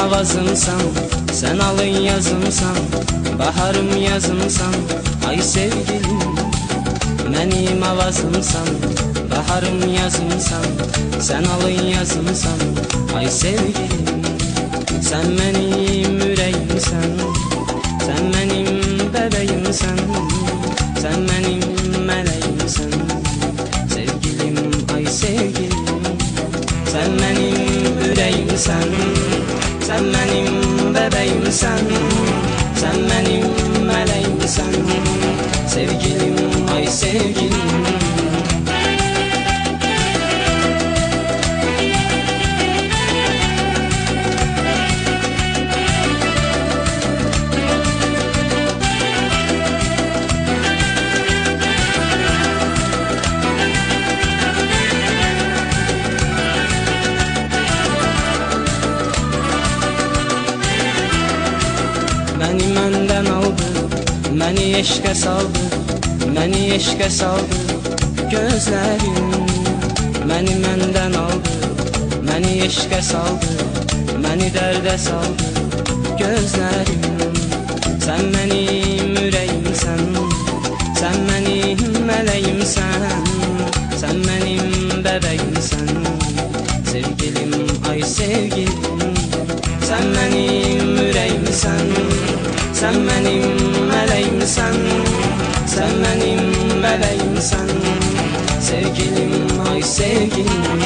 avazımsan, sen alın yazımsan, baharım yazımsan, ay sevgilim. Benim avazımsan, baharım yazımsan, sen alın yazımsan, ay sevgilim. Sen benim yüreğimsen, sen benim bebeğimsen, sen benim meleğimsen, sevgilim, ay sevgilim. Sen benim yüreğimsen, sen benim bebeğimsen, sen benim meleğimsen, sevgilim, ay sevgilim. Beni məndən aldı, məni eşqə saldı, məni eşqə saldı gözlərin. Məni məndən aldı, məni eşqə saldı, məni dərdə saldı gözlərin. Sən mənim ürəyimsən, sən mənim mələyimsən, sən mənim bəbəyimsən, sevgilim, ay sevgilim. Sen benim yüreğimsen, sen benim meleğimsen, sen benim meleğimsen, sevgilim, ay sevgilim.